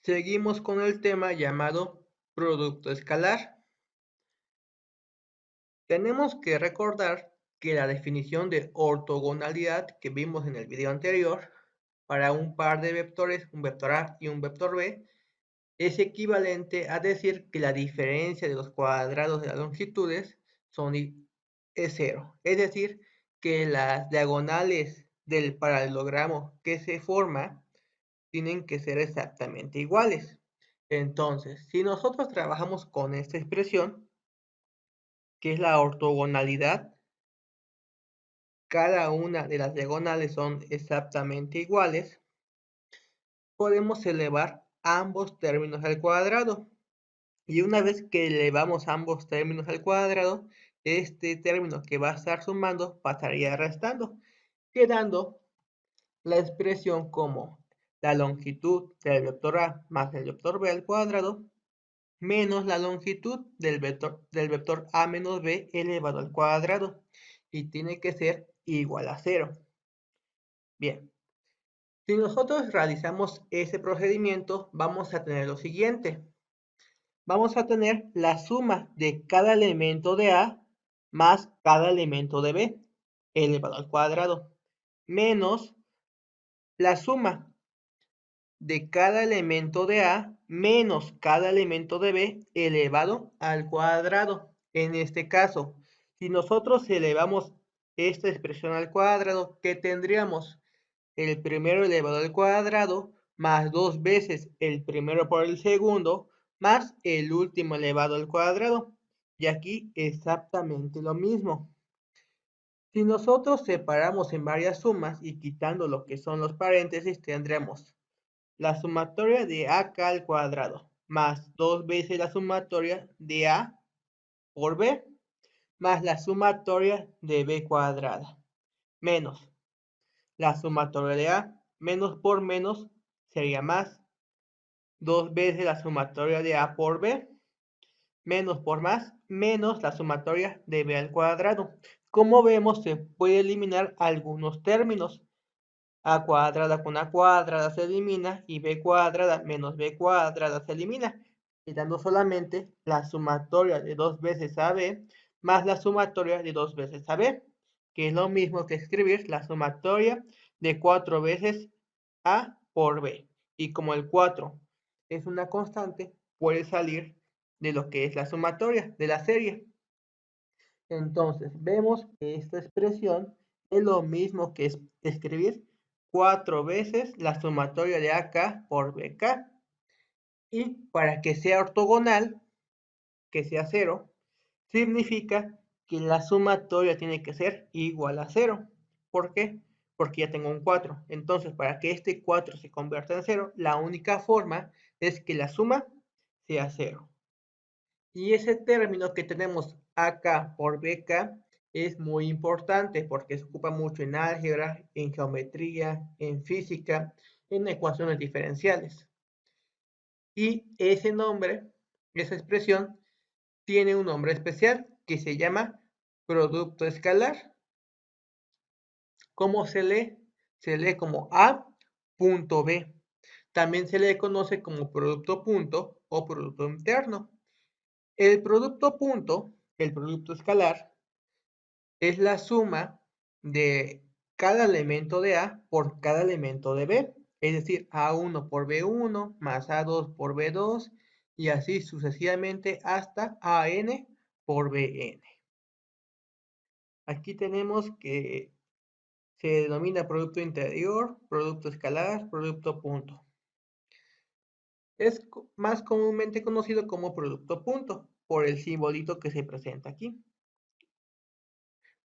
Seguimos con el tema llamado producto escalar. Tenemos que recordar que la definición de ortogonalidad que vimos en el video anterior para un par de vectores, un vector A y un vector B, es equivalente a decir que la diferencia de los cuadrados de las longitudes es cero. Es decir, que las diagonales del paralelogramo que se forma tienen que ser exactamente iguales. Entonces, si nosotros trabajamos con esta expresión, que es la ortogonalidad, cada una de las diagonales son exactamente iguales, podemos elevar ambos términos al cuadrado. Y una vez que elevamos ambos términos al cuadrado, este término que va a estar sumando pasaría restando, quedando la expresión como la longitud del vector A más el vector B al cuadrado menos la longitud del vector A menos B elevado al cuadrado. Y tiene que ser igual a 0. Bien, si nosotros realizamos ese procedimiento, vamos a tener lo siguiente. Vamos a tener la suma de cada elemento de A más cada elemento de B elevado al cuadrado, menos la suma de cada elemento de A menos cada elemento de B elevado al cuadrado. En este caso, si nosotros elevamos esta expresión al cuadrado, ¿qué tendríamos? El primero elevado al cuadrado más 2 veces el primero por el segundo más el último elevado al cuadrado. Y aquí exactamente lo mismo. Si nosotros separamos en varias sumas y quitando lo que son los paréntesis, tendremos la sumatoria de AK al cuadrado, más 2 veces la sumatoria de A por B, más la sumatoria de B cuadrada, menos la sumatoria de A, menos por menos sería más, 2 veces la sumatoria de A por B, menos por más, menos la sumatoria de B al cuadrado. Como vemos, se puede eliminar algunos términos. A cuadrada con A cuadrada se elimina y B cuadrada menos B cuadrada se elimina, quedando solamente la sumatoria de 2 veces AB más la sumatoria de 2 veces AB, que es lo mismo que escribir la sumatoria de 4 veces A por B. Y como el 4 es una constante, puede salir de lo que es la sumatoria de la serie. Entonces, vemos que esta expresión es lo mismo que escribir 4 veces la sumatoria de AK por BK. Y para que sea ortogonal, que sea 0, significa que la sumatoria tiene que ser igual a 0. ¿Por qué? Porque ya tengo un 4. Entonces, para que este 4 se convierta en 0, la única forma es que la suma sea 0. Y ese término que tenemos AK por BK es muy importante porque se ocupa mucho en álgebra, en geometría, en física, en ecuaciones diferenciales. Y ese nombre, esa expresión, tiene un nombre especial que se llama producto escalar. ¿Cómo se lee? Se lee como A punto B. También se le conoce como producto punto o producto interno. El producto punto, el producto escalar, es la suma de cada elemento de A por cada elemento de B. Es decir, A1 por B1 más A2 por B2 y así sucesivamente hasta AN por BN. Aquí tenemos que se denomina producto interior, producto escalar, producto punto. Es más comúnmente conocido como producto punto por el simbolito que se presenta aquí.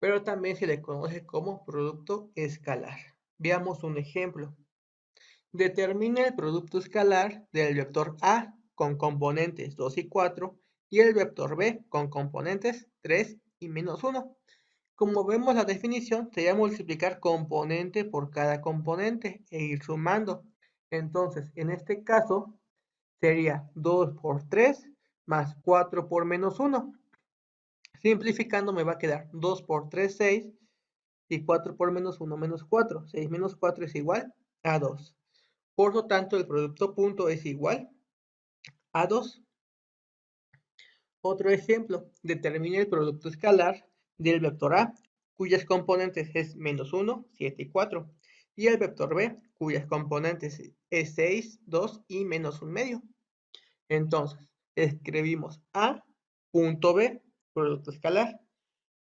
Pero también se le conoce como producto escalar. Veamos un ejemplo. Determina el producto escalar del vector A con componentes 2 y 4 y el vector B con componentes 3 y menos 1. Como vemos, la definición sería multiplicar componente por cada componente e ir sumando. Entonces, en este caso, sería 2 por 3 más 4 por menos 1. Simplificando me va a quedar 2 por 3, 6 y 4 por menos 1 menos 4. 6 menos 4 es igual a 2. Por lo tanto, el producto punto es igual a 2. Otro ejemplo, determine el producto escalar del vector A, cuyas componentes es -1, 7 y 4, y el vector B, cuyas componentes es 6, 2 y -1/2. Entonces, escribimos A punto B, producto escalar,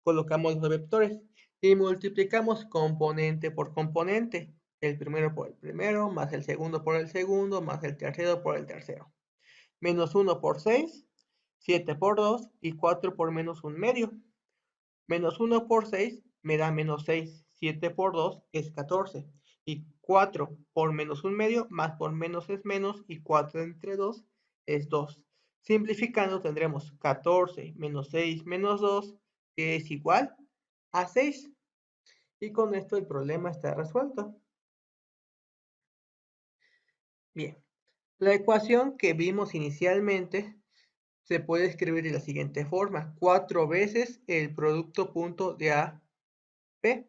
colocamos los vectores y multiplicamos componente por componente, el primero por el primero, más el segundo por el segundo, más el tercero por el tercero. -1 por 6, 7 por 2 y 4 por -1/2. -1 por 6 me da -6, 7 por 2 es 14 y 4 por -1/2 más por menos es menos y 4 entre 2 es 2. Simplificando tendremos 14 menos 6 menos 2 que es igual a 6. Y con esto el problema está resuelto. Bien, la ecuación que vimos inicialmente se puede escribir de la siguiente forma: 4 veces el producto punto de A, B.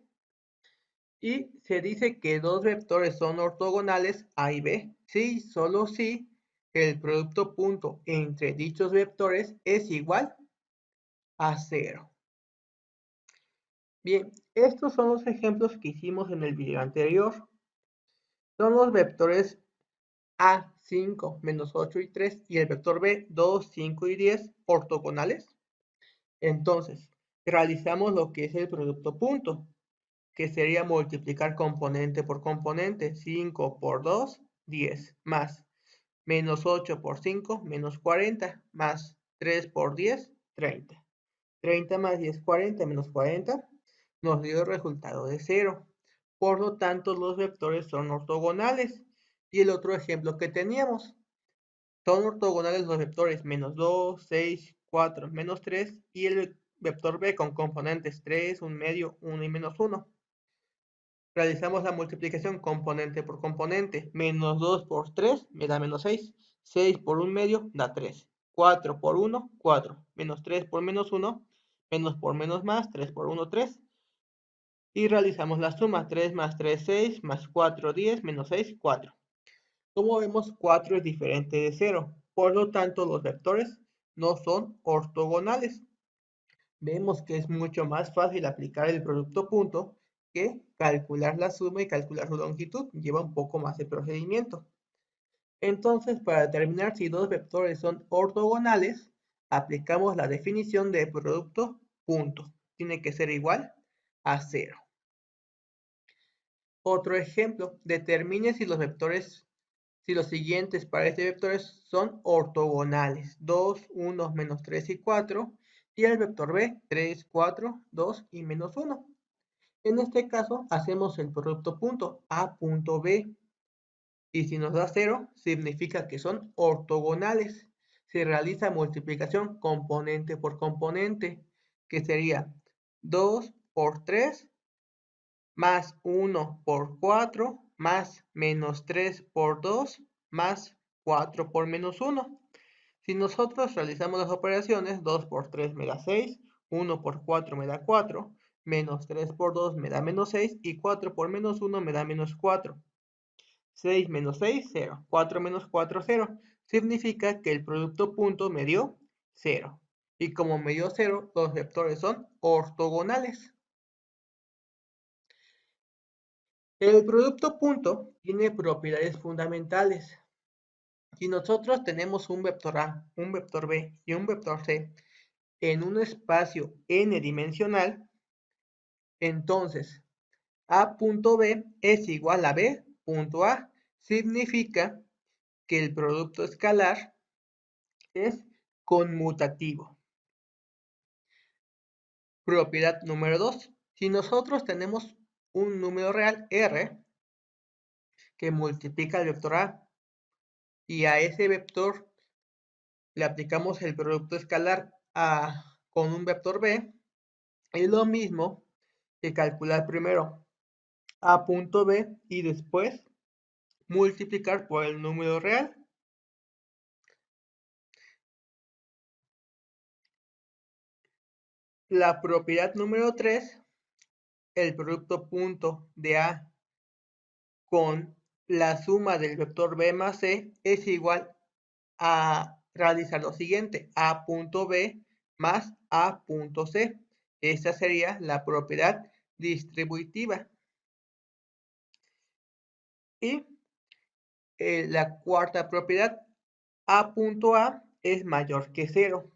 Y se dice que dos vectores son ortogonales A y B. Sí, solo si el producto punto entre dichos vectores es igual a 0. Bien, estos son los ejemplos que hicimos en el video anterior. Son los vectores A, 5, menos 8 y 3 y el vector B, 2, 5 y 10 ortogonales. Entonces, realizamos lo que es el producto punto, que sería multiplicar componente por componente. 5 por 2, 10, más menos 8 por 5, menos 40, más 3 por 10, 30. 30 más 10, 40, menos 40, nos dio el resultado de 0. Por lo tanto, los vectores son ortogonales. Y el otro ejemplo que teníamos, son ortogonales los vectores -2, 6, 4, -3 y el vector B con componentes 3, 1/2, 1 y -1. Realizamos la multiplicación componente por componente. -2 por 3 me da -6. 6 por 1/2 da 3. 4 por 1, 4. -3 por -1, menos por menos más, 3 por 1, 3. Y realizamos la suma. 3 más 3, 6, más 4, 10, menos 6, 4. Como vemos, 4 es diferente de 0. Por lo tanto, los vectores no son ortogonales. Vemos que es mucho más fácil aplicar el producto punto que calcular la suma y calcular su longitud. Lleva un poco más de procedimiento. Entonces, para determinar si dos vectores son ortogonales, aplicamos la definición de producto punto. Tiene que ser igual a 0. Otro ejemplo, determine si los siguientes pares de vectores son ortogonales. 2, 1, menos 3 y 4. Y el vector B, 3, 4, 2 y -1. En este caso, hacemos el producto punto A punto B. Y si nos da 0, significa que son ortogonales. Se realiza multiplicación componente por componente, que sería 2 por 3 más 1 por 4 más menos 3 por 2 más 4 por -1. Si nosotros realizamos las operaciones, 2 por 3 me da 6, 1 por 4 me da 4, menos 3 por 2 me da -6 y 4 por -1 me da -4. 6 menos 6, 0. 4 menos 4, 0. Significa que el producto punto me dio 0. Y como me dio 0, los vectores son ortogonales. El producto punto tiene propiedades fundamentales. Si nosotros tenemos un vector A, un vector B y un vector C en un espacio n dimensional, entonces A punto B es igual a B punto A. Significa que el producto escalar es conmutativo. Propiedad número 2. Si nosotros tenemos un número real R que multiplica el vector A y a ese vector le aplicamos el producto escalar con un vector B, es lo mismo que calcular primero A punto B y después multiplicar por el número real. La propiedad número 3, el producto punto de A con la suma del vector b más c es igual a realizar lo siguiente, a punto b más a punto c. Esta sería la propiedad distributiva. Y la cuarta propiedad, a punto a es mayor que 0.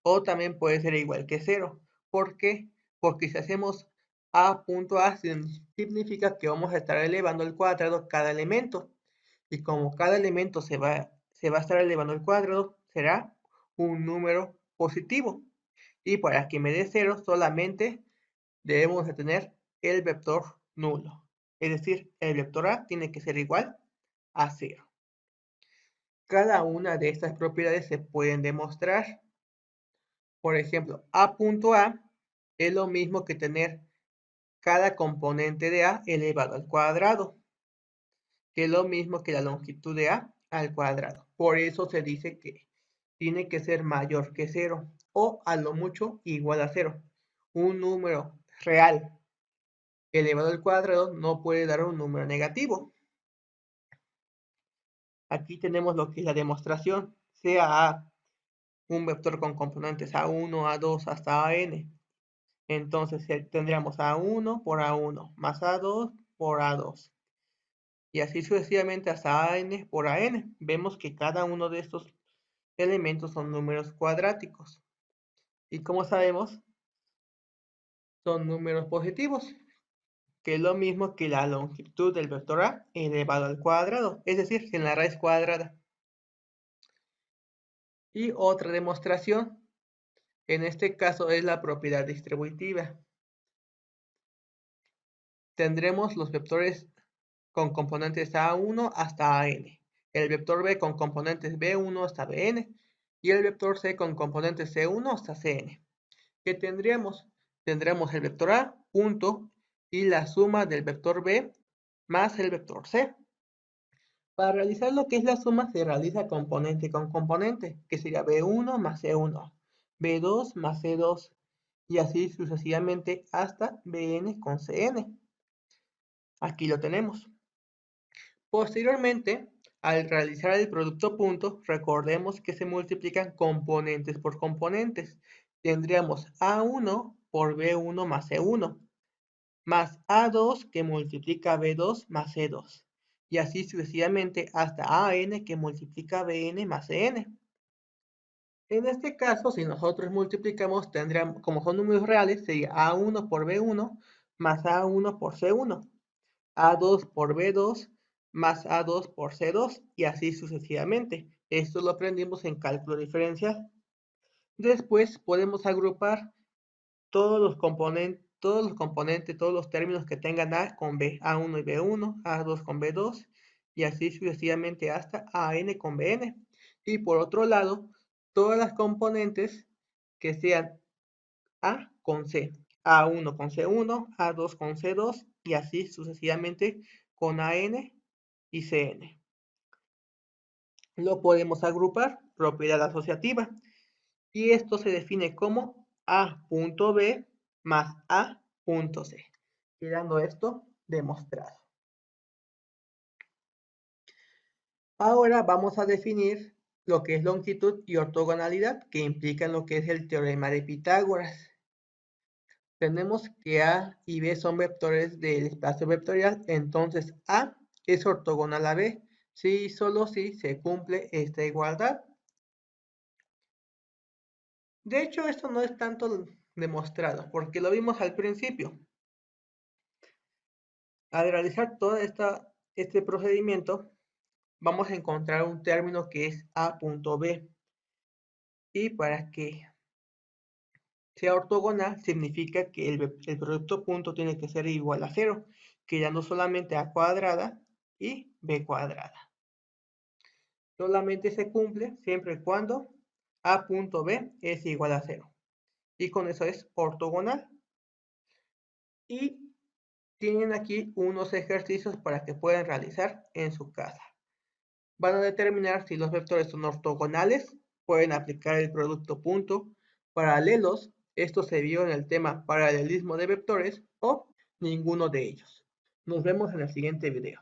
O también puede ser igual que 0. ¿Por qué? Porque si hacemos a punto a significa que vamos a estar elevando al cuadrado cada elemento. Y como cada elemento se va a estar elevando al cuadrado, será un número positivo. Y para que me dé 0, solamente debemos de tener el vector nulo. Es decir, el vector a tiene que ser igual a 0. Cada una de estas propiedades se pueden demostrar. Por ejemplo, a punto a es lo mismo que tener cada componente de a elevado al cuadrado, que es lo mismo que la longitud de a al cuadrado. Por eso se dice que tiene que ser mayor que 0 o a lo mucho igual a 0. Un número real elevado al cuadrado no puede dar un número negativo. Aquí tenemos lo que es la demostración, sea a un vector con componentes a1, a2 hasta an. Entonces tendríamos a1 por a1 más a2 por a2. Y así sucesivamente hasta an por an. Vemos que cada uno de estos elementos son números cuadráticos. Y como sabemos, son números positivos, que es lo mismo que la longitud del vector a elevado al cuadrado, es decir, en la raíz cuadrada. Y otra demostración, en este caso es la propiedad distributiva. Tendremos los vectores con componentes a1 hasta an, el vector b con componentes b1 hasta bn y el vector c con componentes c1 hasta cn. ¿Qué tendríamos? Tendremos el vector a, punto, y la suma del vector b más el vector c. Para realizar lo que es la suma se realiza componente con componente, que sería b1 más c1, b2 más c2, y así sucesivamente hasta bn con cn. Aquí lo tenemos. Posteriormente, al realizar el producto punto, recordemos que se multiplican componentes por componentes. Tendríamos A1 por B1 más C1, más A2 que multiplica B2 más C2, y así sucesivamente hasta AN que multiplica BN más CN. En este caso, si nosotros multiplicamos, tendríamos, como son números reales, sería A1 por B1 más A1 por C1. A2 por B2 más A2 por C2 y así sucesivamente. Esto lo aprendimos en cálculo diferencial. Después podemos agrupar todos los componentes, todos los términos que tengan A con B, A1 y B1, A2 con B2 y así sucesivamente hasta AN con BN. Y por otro lado, todas las componentes que sean A con C, A1 con C1, A2 con C2 y así sucesivamente con AN y CN. Lo podemos agrupar, propiedad asociativa, y esto se define como A.B más A.C, quedando esto demostrado. Ahora vamos a definir lo que es longitud y ortogonalidad, que implican lo que es el teorema de Pitágoras. Tenemos que A y B son vectores del espacio vectorial, entonces A es ortogonal a B, si y solo si se cumple esta igualdad. De hecho, esto no es tanto demostrado, porque lo vimos al principio. Al realizar todo este procedimiento, vamos a encontrar un término que es A.B. Y para que sea ortogonal, significa que el producto punto tiene que ser igual a 0, quedando solamente A cuadrada y B cuadrada. Solamente se cumple siempre y cuando A.B es igual a 0. Y con eso es ortogonal. Y tienen aquí unos ejercicios para que puedan realizar en su casa. Van a determinar si los vectores son ortogonales, pueden aplicar el producto punto, paralelos, esto se vio en el tema paralelismo de vectores, o ninguno de ellos. Nos vemos en el siguiente video.